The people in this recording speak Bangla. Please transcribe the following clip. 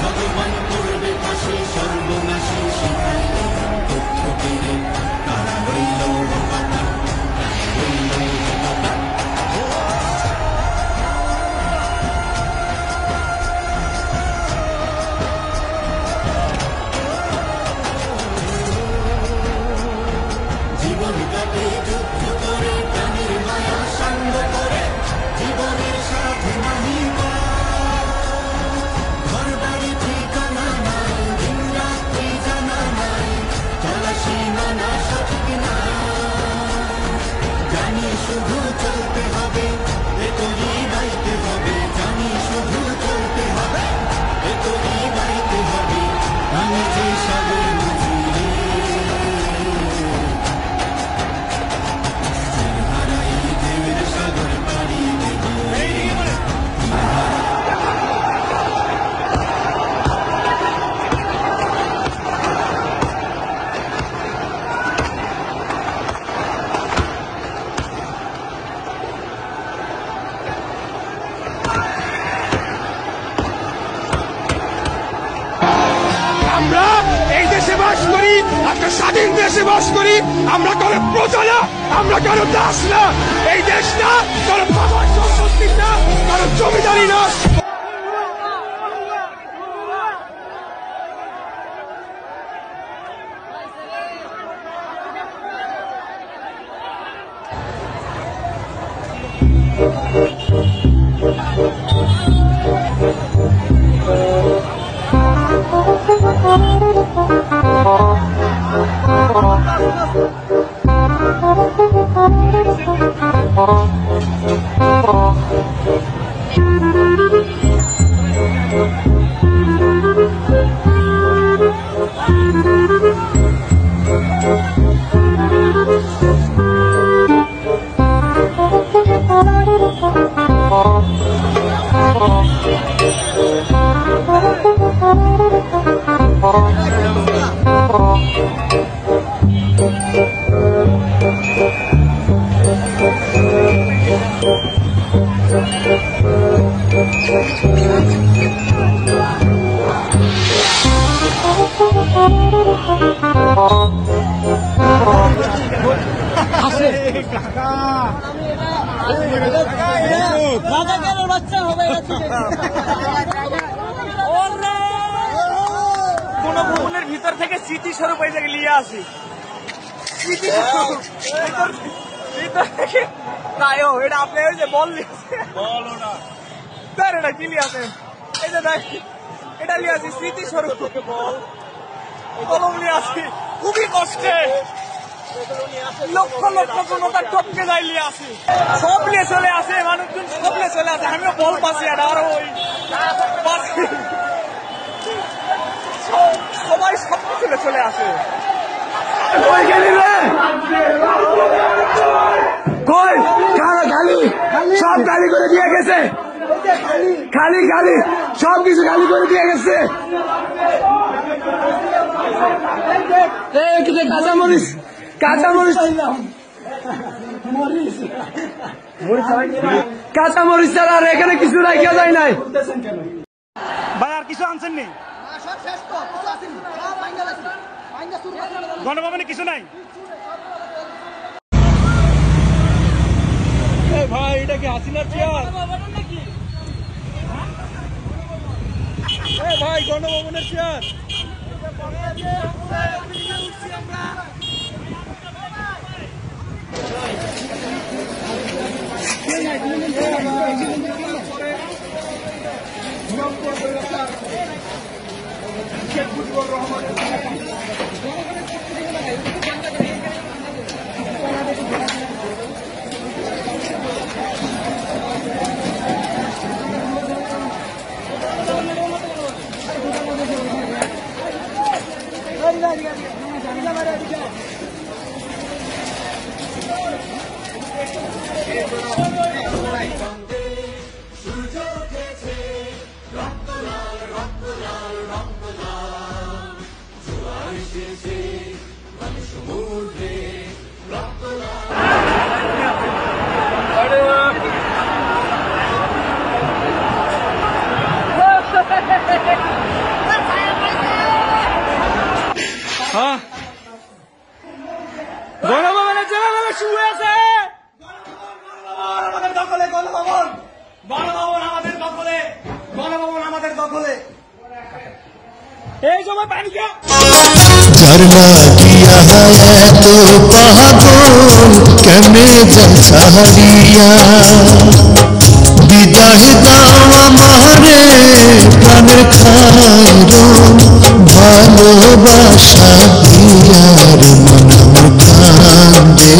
ভগবান করবে পাশে সর্বনাশী শিখাইলে তথ্য পেরে তারা রইল জীবন কাটে যুদ্ধ করে প্রাণের মায়া সাঙ্গ করে জীবনের সাথে নাহি ঘর বাড়ি ঠিকানা নাই দিন রাত্রি জানা নাই চলা সীমানা সঠিক না জানি শুধু চলতে হবে এতই গাইতে হবে জানি শুধু চলতে হবে এতই গাইতে হবে আমি যে সাগর আমরা এই দেশে বাস করি, একটা স্বাধীন দেশে বাস করি। আমরা কারো প্রজা না, আমরা কারো দাস না। এই দেশ না কারো বাবার সম্পত্তি না, কারো জমিদারি না। কোন ভবনের ভিতর থেকে স্মৃতিস্বরূপ এই জায়গায় নিয়ে আসি ভিতর থেকে তাই এটা আপনি ওই যে বল বলো না স্যার এটা কি নিয়ে আসেন এই যে দেখ এটা নিয়ে আসি স্মৃতিস্বরূপ বল কলম নিয়ে আসি খুবই কষ্টে লক্ষ লক্ষ জনতা টপকে যাই নিয়ে আসি সব নিয়ে চলে আসে মানুষজন সব নিয়ে চলে আসে আমিও বল পাচ্ছি এটা আরো ওই পাচ্ছি সবাই সব কিছু চলে আসে কই গেলি রে কই খালি সব গালি করে দিয়ে গেছে খালি খালি সব কিছু গালি করে দিয়ে গেছে কাঁচামরিচ কাঁচামরিচ কাঁচামরিচ ছাড়া আর এখানে কিছু রাখা যায় নাই ভাই আর কিছু আনছেন নি গণভবনে কিছু নাই ভাই এটা কি হাসিনার চেয়ার ভাই গণভবনের চেয়ার শেখ মুজিবুর রহমান সূর্য উঠেছে রক্ত লাল শেষে মানুষ সমুদ্রে রক্ত গণভবনের যেভাবে শুয়ে আছে আমাদের দখলে, গণভবন আমাদের দখলে, গণভবন আমাদের দখলে। এই সময় পানি কে करना किया है तो पागल केने जलसारिया विदाय दावा मारे प्राणेर खायरो ভালোবাসা দিয়ার মন কান্দে